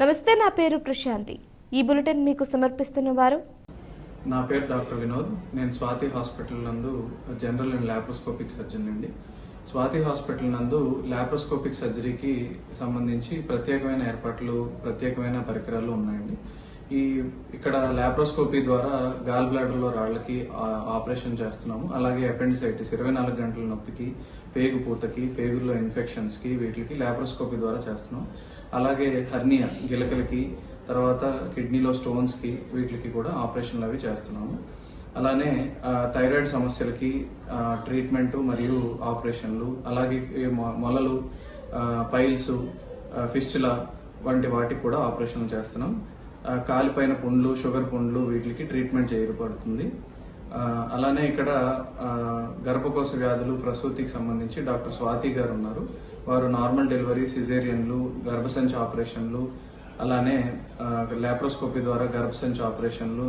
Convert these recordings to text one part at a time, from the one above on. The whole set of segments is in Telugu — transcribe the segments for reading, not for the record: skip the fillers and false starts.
నమస్తే, నా పేరు ప్రశాంతి. ఈ బులెటిన్ మీకు సమర్పిస్తున్న వారు. నా పేరు డాక్టర్ వినోద్. నేను స్వాతి హాస్పిటల్ నందు జనరల్ అండ్ లాప్రోస్కోపిక్ సర్జన్ అండి. స్వాతి హాస్పిటల్ నందు లాప్రోస్కోపిక్ సర్జరీకి సంబంధించి ప్రత్యేకమైన ఏర్పాట్లు, ప్రత్యేకమైన పరికరాలు ఉన్నాయండి. ఇక్కడ లాప్రోస్కోపీ ద్వారా గాల్ బ్లాడర్లో రాళ్లకి ఆపరేషన్ చేస్తున్నాము. అలాగే అపెండిసైటిస్ 24 గంటల నొప్పికి, పేగు పూతకి, పేగుల్లో ఇన్ఫెక్షన్స్కి వీటికి లాప్రోస్కోపీ ద్వారా చేస్తున్నాం. అలాగే హర్నియా గిలకలకి, తర్వాత కిడ్నీలో స్టోన్స్కి వీటికి కూడా ఆపరేషన్లు అవి చేస్తున్నాము. అలానే థైరాయిడ్ సమస్యలకి ట్రీట్మెంట్ మరియు ఆపరేషన్లు, అలాగే మొలలు, పైల్స్, ఫిస్టులా వంటి వాటికి కూడా ఆపరేషన్లు చేస్తున్నాం. కాలిపైన పుండ్లు, షుగర్ పుండ్లు వీటికి ట్రీట్మెంట్ చేయబడుతుంది. అలానే ఇక్కడ గర్భకోశ వ్యాధులు, ప్రసూతికి సంబంధించి డాక్టర్ స్వాతి గారు ఉన్నారు. వారు నార్మల్ డెలివరీ, సిజేరియన్లు, గర్భసంచి ఆపరేషన్లు, అలానే లాప్రోస్కోపీ ద్వారా గర్భసంచి ఆపరేషన్లు,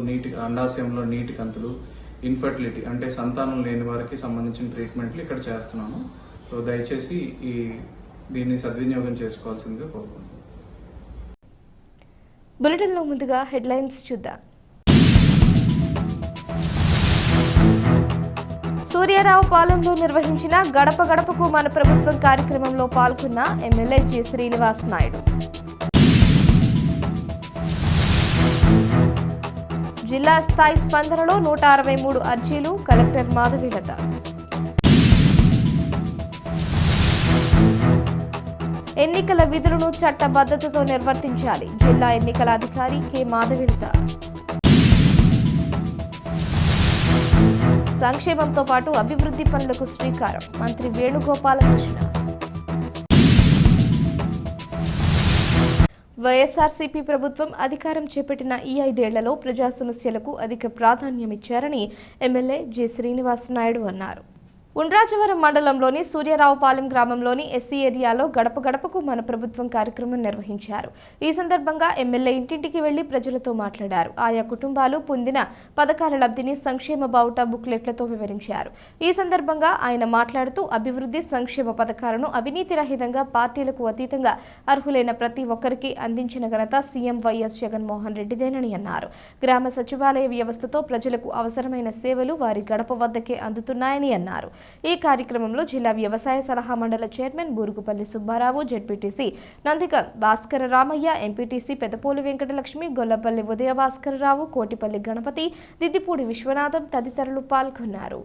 అండాశయంలో నీటి కంతులు, ఇన్ఫర్టిలిటీ అంటే సంతానం లేని వారికి సంబంధించిన ట్రీట్మెంట్లు ఇక్కడ చేస్తున్నాము. సో దయచేసి దీన్ని సద్వినియోగం చేసుకోవాల్సిందిగా కోరుకుంటున్నాను. బులెటిన్లో ముందుగా హెడ్లైన్స్ చూద్దాం. సూర్యారావు పాలెంలో నిర్వహించిన గడప గడపకు మన ప్రభుత్వం కార్యక్రమంలో పాల్గొన్న ఎమ్మెల్యే జి శ్రీనివాస్ నాయుడు. జిల్లా స్థాయి స్పందనలో 163 అర్జీలు, కలెక్టర్ మాధవీలత. ఎన్నికల విధులను చట్టబద్ధతతో నిర్వర్తించాలి, జిల్లా ఎన్నికల అధికారి కె మాధవీలత. సంక్షేమంతో పాటు అభివృద్ధి పనులకు శ్రీకారం, మంత్రి వేణుగోపాలకృష్ణ. వైఎస్ఆర్సీపీ ప్రభుత్వం అధికారం చేపట్టిన ఈ 5 ఏళ్లలో ప్రజా సమస్యలకు అధిక ప్రాధాన్యమిచ్చారని ఎమ్మెల్యే జి శ్రీనివాస్ నాయుడు అన్నారు. ఉండ్రాజవరం మండలంలోని సూర్యారావుపాలెం గ్రామంలోని ఎస్సీ ఏరియాలో గడప గడపకు మన ప్రభుత్వం కార్యక్రమం నిర్వహించారు. ఈ సందర్భంగా ఎమ్మెల్యే ఇంటింటికి వెళ్లి ప్రజలతో మాట్లాడారు. ఆయా కుటుంబాలు పొందిన పథకాల లబ్ధిని సంక్షేమ బావుటా బుక్లెట్లతో వివరించారు. ఈ సందర్భంగా ఆయన మాట్లాడుతూ అభివృద్ధి సంక్షేమ పథకాలను అవినీతి రహితంగా, పార్టీలకు అతీతంగా అర్హులైన ప్రతి ఒక్కరికి అందించిన ఘనత సీఎం వైఎస్ జగన్మోహన్ రెడ్డిదేనని అన్నారు. గ్రామ సచివాలయ వ్యవస్థతో ప్రజలకు అవసరమైన సేవలు వారి గడప వద్దకే అందుతున్నాయని అన్నారు. ఈ కార్యక్రమంలో జిల్లా వ్యవసాయ సలహా మండలి chairman Burugupalli Subbarao, ZPTC Nandika Bhaskara Ramayya, MPTC Pedapolu Venkatalakshmi, Gollapalli Udaya Bhaskararao, Kotipalli Ganapathi, Diddipudi Viswanatham తదితరులు పాల్గొన్నారు.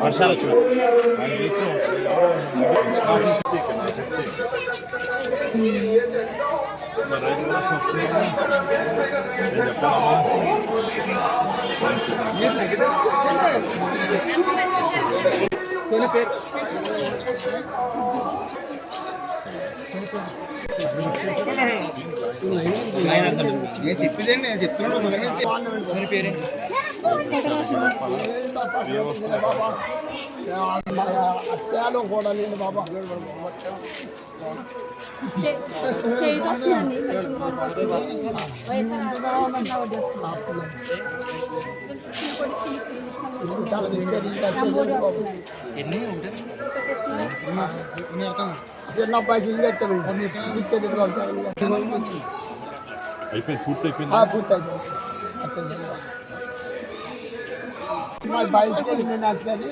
వర్షాలు వచ్చిన నేను చెప్పేదండి, నేను చెప్తున్నాను. అత్యాలో కూడా లేదు బాబా. చిన్న అబ్బాయికి ఇల్లు కట్టారు, పూర్తి అయిపోయింది. బయటకు వెళ్ళి నేను అట్లని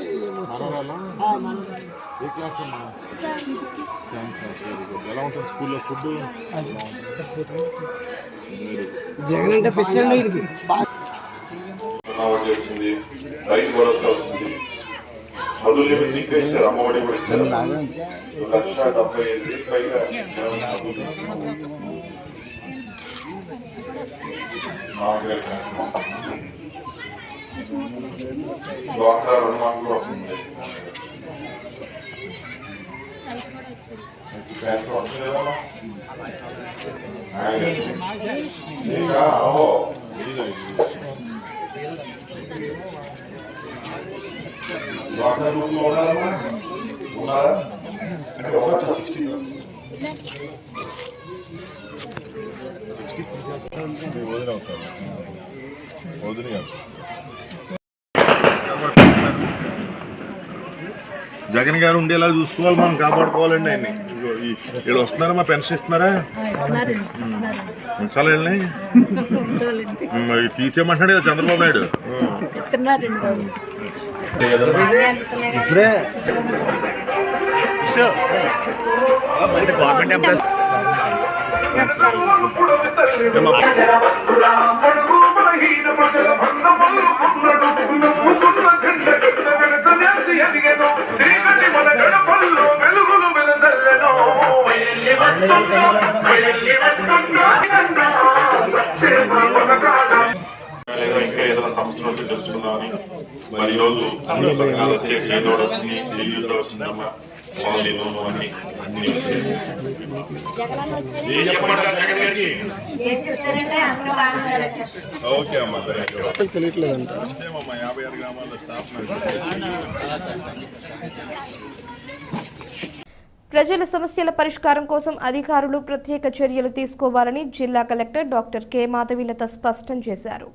జగన్ అంటే పిచ్చండి. చదువులు ఇంకా ఇచ్చారు, అమ్మఒడి కూడా ఇచ్చారు. 1,75,000 పైగా డ్వాక్రా రుణమాఫీ కూడా వస్తుంది. డ్వాక్రా గ్రూప్లో ఉన్నారమ్మా, ఉన్నారా? జగన్ గారు ఉండేలా చూసుకోవాలి, మనం కాపాడుకోవాలండి ఆయన్ని. వీళ్ళు వస్తున్నారా, మా పెన్షన్ ఇస్తున్నారా? ఉంచాలి వెళ్ళి మరి తీసేయమంటున్నాడు కదా చంద్రబాబు నాయుడు. లేదా ఇంకా ఏదైనా సంస్థలు వచ్చి తెలుసుకున్నామని మరి ఈరోజు అన్ని సంఘాలు వచ్చే చేదోడు వస్తుంది, చేయూత వస్తుందమ్మా, మౌలిను అన్ని అన్ని చెప్పమంటారు జగన్ గారికి. ఓకే అమ్మా, తెలియట్లేదంట. 56 గ్రామాల్లో స్టాఫ్ ప్రజల సమస్యల పరిష్కారం కోసం అధికారులు ప్రత్యేక చర్యలు తీసుకోవాలని జిల్లా కలెక్టర్ డాక్టర్ కె మాధవీలత స్పష్టం చేశారు.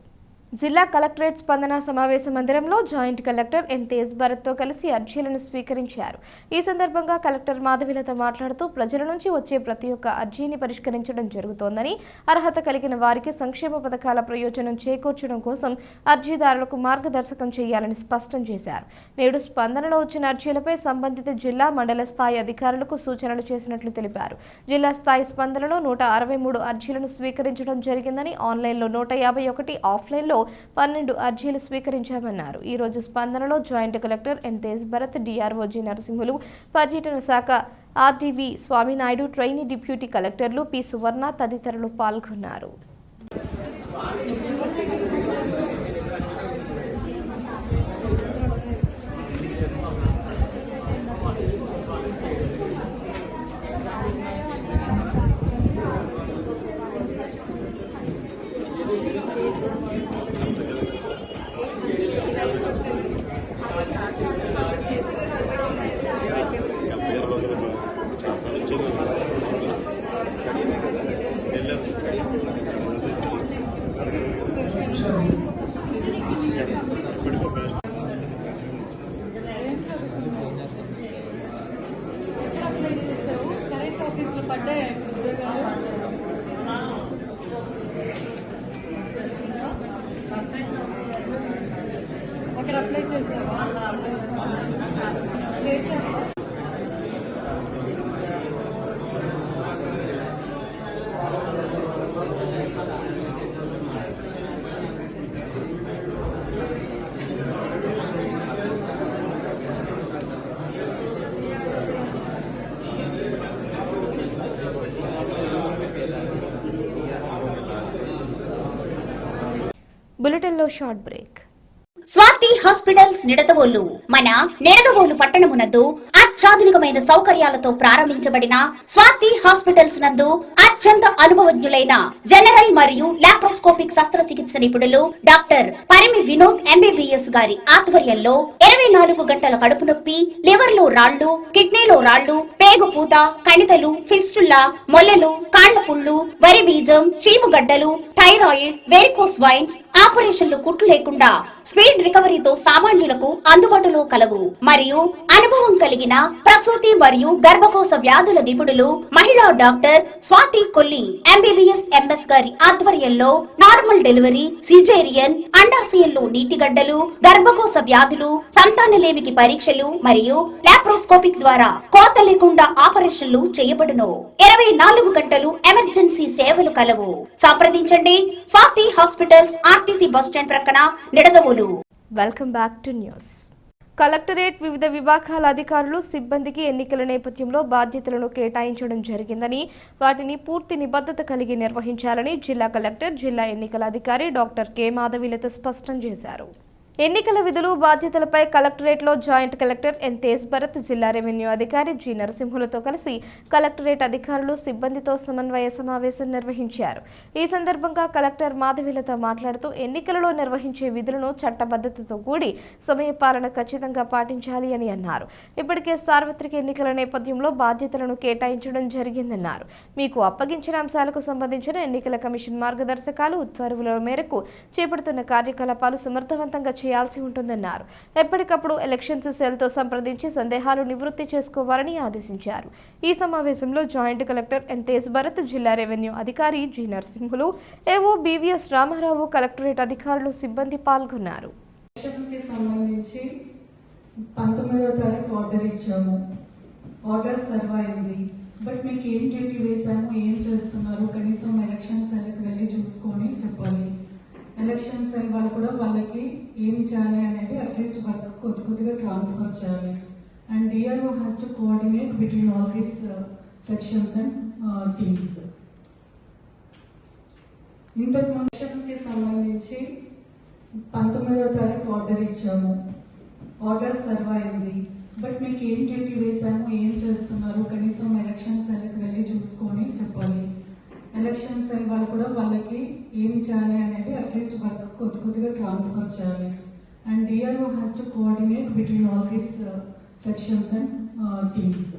జిల్లా కలెక్టరేట్ స్పందన సమావేశ మందిరంలో జాయింట్ కలెక్టర్ ఎన్ తేజ్ భరత్తో కలిసి అర్జీలను స్వీకరించారు. ఈ సందర్భంగా కలెక్టర్ మాధవీలత మాట్లాడుతూ ప్రజల నుంచి వచ్చే ప్రతి ఒక్క అర్జీని పరిష్కరించడం జరుగుతోందని, అర్హత కలిగిన వారికి సంక్షేమ పథకాల ప్రయోజనం చేకూర్చడం కోసం అర్జీదారులకు మార్గదర్శకం చేయాలని స్పష్టం చేశారు. నేడు స్పందనలో వచ్చిన అర్జీలపై సంబంధిత జిల్లా మండల స్థాయి అధికారులకు సూచనలు చేసినట్లు తెలిపారు. జిల్లా స్థాయి స్పందనలో 163 అర్జీలను స్వీకరించడం జరిగిందని, ఆన్లైన్లో 151, ఆఫ్లైన్లో 12 అర్జీలు స్వీకరించామన్నారు. ఈ రోజు స్పందనలో joint collector N Tej Bharat, DRO G Narasimhulu, పర్యటన శాఖ ఆర్డీవీ స్వామినాయుడు, ట్రైనీ డిప్యూటీ కలెక్టర్లు పి సువర్ణ తదితరులు పాల్గొన్నారు. బులెటిన్లో short break. Swathi hospitals Nidadavolu. మన నిడదవోలు పట్టణమునందు అత్యాధునికమైన సౌకర్యాలతో ప్రారంభించబడిన స్వాతి హాస్పిటల్స్ నందు అత్యంత అనుభవజ్ఞులైన జనరల్ మరియు లాప్రోస్కోపిక్ శస్త్రచికిత్స నిపుణులు డాక్టర్ పరిమి వినోద్ ఎంబీబీఎస్ గారి ఆధ్వర్యంలో 24 గంటల కడుపు నొప్పి, లివర్ లో రాళ్లు, కిడ్నీలో రాళ్లు, పేగు పూత, కణితలు, ఫిస్టులా, మొల్లలు, కాళ్ల పుళ్లు, వరి బీజం, చీముగడ్డలు, థైరాయిడ్, వెరికోస్ వైన్స్ ఆపరేషన్లు కుట్లు లేకుండా స్పీడ్ రికవరీతో సామాన్యులకు అందుబాటులో కలవు. మరియు అనుభవం కలిగిన ప్రసూతి మరియు గర్భకోశ వ్యాధుల నిపుణులు మహిళా doctor Swathi Kolli MBBS MS గారి ఆధ్వర్యంలో నార్మల్ డెలివరీ, సిజేరియన్, అండాశయంలో నీటిగడ్డలు, గర్భకోశ వ్యాధులు, సంతానలేమికి పరీక్షలు మరియు లాప్రోస్కోపిక్ ద్వారా కోత లేకుండా ఆపరేషన్లు చేయబడును. 24 గంటలు ఎమర్జెన్సీ సేవలు కలవు. సంప్రదించండి Swathi hospitals, RTC bus stand ప్రక్కన, Nidadavolu. Welcome back to news. Collectorate వివిధ విభాగాల అధికారులు సిబ్బందికి ఎన్నికల నేపథ్యంలో బాధ్యతలను కేటాయించడం జరిగిందని వాటిని పూర్తి నిబద్ధత కలిగి నిర్వహించాలని జిల్లా కలెక్టర్ జిల్లా ఎన్నికల అధికారి డాక్టర్ కె మాధవీలత స్పష్టం చేశారు. ఎన్నికల విధులు బాధ్యతలపై కలెక్టరేట్లో joint collector N Tej Bharat, జిల్లా రెవెన్యూ అధికారి జి నరసింహులతో కలిసి కలెక్టరేట్ అధికారులు సిబ్బందితో సమన్వయ సమావేశం నిర్వహించారు. ఈ సందర్భంగా కలెక్టర్ మాధవీలత మాట్లాడుతూ ఎన్నికలలో నిర్వహించే విధులను చట్టబద్ధతతో కూడి సమయపాలన ఖచ్చితంగా పాటించాలి అని అన్నారు. ఇప్పటికే సార్వత్రిక ఎన్నికల నేపథ్యంలో బాధ్యతలను కేటాయించడం జరిగిందన్నారు. మీకు అప్పగించిన అంశాలకు సంబంధించిన ఎన్నికల కమిషన్ మార్గదర్శకాలు, ఉత్తర్వుల మేరకు చేపడుతున్న కార్యకలాపాలు సమర్థవంతంగా చేయాల్సి ఉంటుందన్నారు. ఎప్పటికప్పుడు ఎలక్షన్స్ సెల్తో సంప్రదించి సందేహాలు నివృత్తి చేసుకోవాలని ఆదేశించారు. ఈ సమావేశంలో joint collector N Tej Bharat, జిల్లా రెవెన్యూ అధికారి జి నరసింహులు, ఏవో బివిఎస్ రామారావు, కలెక్టరేట్ అధికారులు, సిబ్బంది పాల్గొన్నారు. సంబంధించి 19వ తారీఖు ఆర్డర్ ఇచ్చాము. ఆర్డర్ సర్వ్ అయింది. బట్ మీకు ఏం డ్యూటీ వేసాము, ఏం చేస్తున్నారు, కనీసం ఎలక్షన్ సెల్కి వెళ్ళి చూసుకొని చెప్పాలి. ఎలక్షన్ సెల్ వాళ్ళు కూడా వాళ్ళకి ఏం చేయాలి అనేది అట్లీస్ట్ వర్క్ కొద్దిగా ట్రాన్స్ఫర్ చేయాలి. And DRO has to coordinate between all these sections and teams. ఇంతకు ముందు ఎలక్షన్స్కి సంబంధించి 19వ తారీఖు ఆర్డర్ ఇచ్చాము. ఆర్డర్ సర్వ్ అయింది. బట్ మీకు ఏం డ్యూటీ వేసాము, ఏం చేస్తున్నారు, కనీసం ఎలక్షన్ సెల్కి వెళ్ళి చూసుకొని చెప్పాలి. ఎలక్షన్ సెల్ వాళ్ళు కూడా వాళ్ళకి ఏం చేయాలి అనేది అట్లీస్ట్ వర్క్ కొద్దిగా ట్రాన్స్ఫర్ చేయాలి. And DRO has to coordinate between all these sections and teams.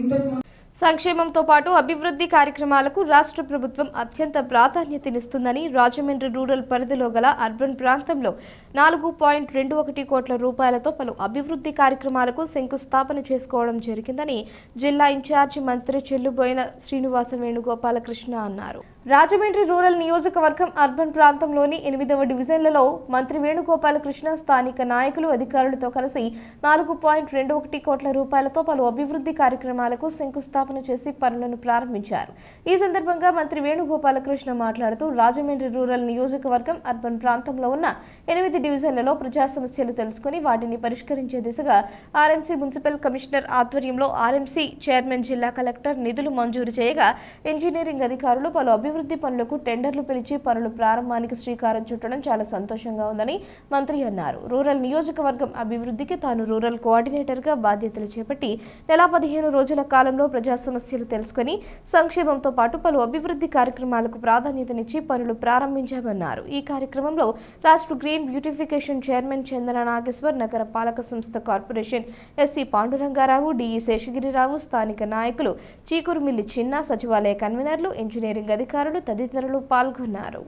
ఇంతకు సంక్షేమంతో పాటు అభివృద్ధి కార్యక్రమాలకు రాష్ట్ర ప్రభుత్వం అత్యంత ప్రాధాన్యతనిస్తుందని రాజమండ్రి రూరల్ పరిధిలో గల అర్బన్ ప్రాంతంలో 4.21 కోట్ల రూపాయలతో పలు అభివృద్ధి కార్యక్రమాలకు శంకుస్థాపన చేసుకోవడం జరిగిందని జిల్లా ఇన్ఛార్జి మంత్రి చెల్లుబోయిన శ్రీనివాస వేణుగోపాలకృష్ణ అన్నారు. రాజమండ్రి రూరల్ నియోజకవర్గం అర్బన్ ప్రాంతంలోని 8వ డివిజన్లలో మంత్రి వేణుగోపాలకృష్ణ స్థానిక నాయకులు, అధికారులతో కలిసి 4.21 కోట్ల రూపాయలతో పలు అభివృద్ధి కార్యక్రమాలకు శంకుస్థాపన చేసి పనులను ప్రారంభించారు. ఈ సందర్భంగా మంత్రి వేణుగోపాలకృష్ణ మాట్లాడుతూ రాజమండ్రి రూరల్ నియోజకవర్గం అర్బన్ ప్రాంతంలో ఉన్న 8 డివిజన్లలో ప్రజా సమస్యలు తెలుసుకుని వాటిని పరిష్కరించే దిశగా ఆర్ఎంసీ మున్సిపల్ కమిషనర్ ఆధ్వర్యంలో ఆర్ఎంసీ చైర్మన్, జిల్లా కలెక్టర్ నిధులు మంజూరు చేయగా ఇంజనీరింగ్ అధికారులు పలు అభివృద్ధి పనులకు టెండర్లు పిలిచి పనుల ప్రారంభానికి శ్రీకారం చుట్టడం చాలా సంతోషంగా ఉందని మంత్రి అన్నారు. రూరల్ నియోజకవర్గం అభివృద్ధికి తాను రూరల్ కోఆర్డినేటర్గా బాధ్యతలు చేపట్టి నెల 15 రోజుల కాలంలో ప్రజా సమస్యలు తెలుసుకుని సంక్షేమంతో పాటు పలు అభివృద్ధి కార్యక్రమాలకు ప్రాధాన్యతనిచ్చి పనులు ప్రారంభించామన్నారు. ఈ కార్యక్రమంలో రాష్ట్ర green beautification chairman Chandana Nageswar, నగర పాలక సంస్థ corporation SC Pandurangarao, DE Seshagirirao, స్థానిక నాయకులు చీకురుమిల్లి చిన్న, సచివాలయ కన్వీనర్లు, ఇంజనీరింగ్ అధికారులు తదితరులు పాల్గొన్నారు.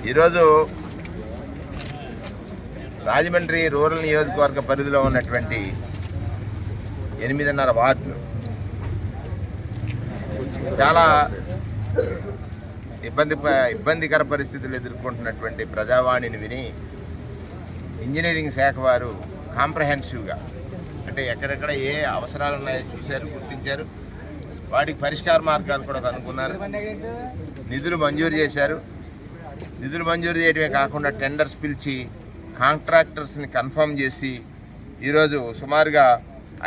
ఈరోజు రాజమండ్రి రూరల్ నియోజకవర్గ పరిధిలో ఉన్నటువంటి 8.5 వార్డులు చాలా ఇబ్బందికర పరిస్థితులు ఎదుర్కొంటున్నటువంటి ప్రజావాణిని విని ఇంజనీరింగ్ శాఖ వారు కాంప్రహెన్సివ్గా అంటే ఎక్కడెక్కడ ఏ అవసరాలు ఉన్నాయో చూశారు, గుర్తించారు, వాటికి పరిష్కార మార్గాలు కూడా కనుక్కున్నారు. నిధులు మంజూరు చేశారు. నిధులు మంజూరు చేయడమే కాకుండా టెండర్స్ పిలిచి కాంట్రాక్టర్స్ని కన్ఫర్మ్ చేసి ఈరోజు సుమారుగా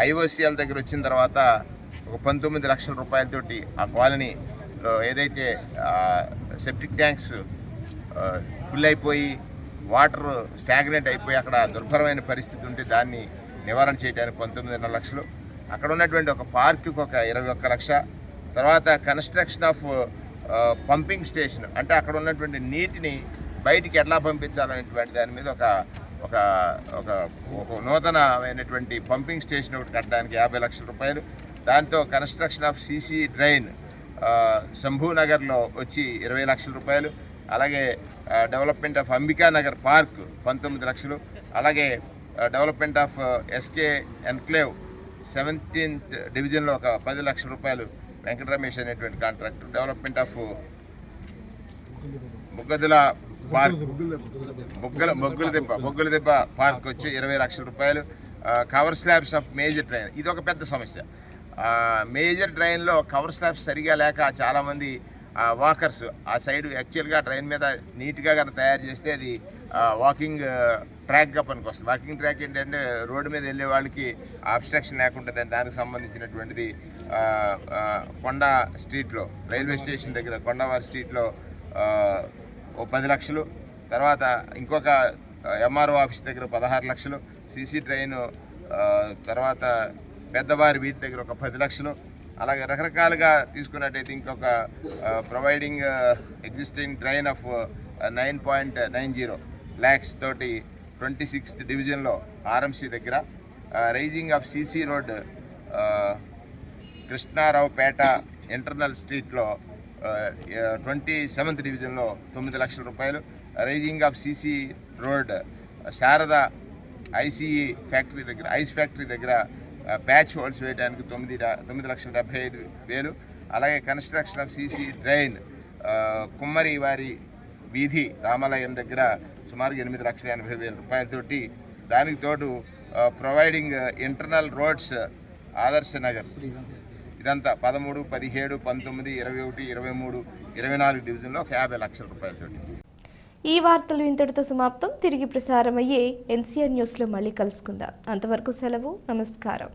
ఐఓసీఎల్ దగ్గర వచ్చిన తర్వాత ఒక 19 లక్షల రూపాయలతోటి ఆ కాలనీలో ఏదైతే సెప్టిక్ ట్యాంక్స్ ఫుల్ అయిపోయి వాటర్ స్టాగ్నెంట్ అయిపోయి అక్కడ దుర్భరమైన పరిస్థితి ఉంటే దాన్ని నివారణ చేయడానికి 19.5 లక్షలు, అక్కడ ఉన్నటువంటి ఒక పార్క్కి ఒక 21 లక్ష, తర్వాత కన్స్ట్రక్షన్ ఆఫ్ పంపింగ్ స్టేషన్ అంటే అక్కడ ఉన్నటువంటి నీటిని బయటికి ఎట్లా పంపించాలనేటువంటి దాని మీద ఒక నూతనమైనటువంటి పంపింగ్ స్టేషన్ ఒకటి కట్టడానికి 50 లక్షల రూపాయలు, దాంతో కన్స్ట్రక్షన్ ఆఫ్ సీసీ డ్రైన్ శంభూనగర్లో వచ్చి 20 లక్షల రూపాయలు, అలాగే development of Ambika Nagar park 19 లక్షలు, అలాగే development of SK enclave 17th డివిజన్లో ఒక 10 లక్షల రూపాయలు వెంకట రమేష్ అనేటువంటి కాంట్రాక్టర్. డెవలప్మెంట్ ఆఫ్ బొగ్గదుల పార్క్ బొగ్గుల దెబ్బ పార్క్ వచ్చి 20 లక్షల రూపాయలు. Cover slabs of major drain, ఇది ఒక పెద్ద సమస్య. మేజర్ డ్రైన్లో కవర్ స్లాబ్స్ సరిగా లేక చాలామంది వాకర్స్ ఆ సైడ్ యాక్చువల్గా డ్రైన్ మీద నీట్గా కనుక తయారు చేస్తే అది వాకింగ్ ట్రాక్గా పనికొస్తుంది. వాకింగ్ ట్రాక్ ఏంటంటే రోడ్డు మీద వెళ్ళే వాళ్ళకి అబ్స్ట్రక్షన్ లేకుండా దానికి సంబంధించినటువంటిది కొండ స్ట్రీట్లో, రైల్వే స్టేషన్ దగ్గర కొండవారి స్ట్రీట్లో ఓ 10 లక్షలు. తర్వాత ఇంకొక ఎంఆర్ఓ ఆఫీస్ దగ్గర 16 లక్షలు. సీసీ ట్రైన్ తర్వాత పెద్దవారి వీటి దగ్గర ఒక 10 లక్షలు. అలాగే రకరకాలుగా తీసుకున్నట్టయితే ఇంకొక providing existing train of 9.90 lakhs తోటి 26th డివిజన్లో ఆర్ఎంసీ దగ్గర. Raising of CC road Krishnaraopeta internal స్ట్రీట్లో 27th డివిజన్లో 9 లక్షల రూపాయలు. Raising of CC road Sarada ICE factory దగ్గర, ఐస్ ఫ్యాక్టరీ దగ్గర ప్యాచ్ హోల్స్ వేయడానికి 9,75,000. అలాగే కన్స్ట్రక్షన్ ఆఫ్ సీసీ డ్రైన్ కుమ్మరి వారి వీధి రామాలయం దగ్గర సుమారు 8,80,000 రూపాయలతోటి. దానికి తోడు ప్రొవైడింగ్ ఇంటర్నల్ రోడ్స్ ఆదర్శ నగర్, ఇదంతా 13, 17, 19, 21, 23, 24 డివిజన్లో 50 లక్షల రూపాయలతోటి. ఈ వార్తలు ఇంతటితో సమాప్తం. తిరిగి ప్రసారమయ్యే ఎన్సీఆర్ న్యూస్లో మళ్ళీ కలుసుకుందాం. అంతవరకు సెలవు. నమస్కారం.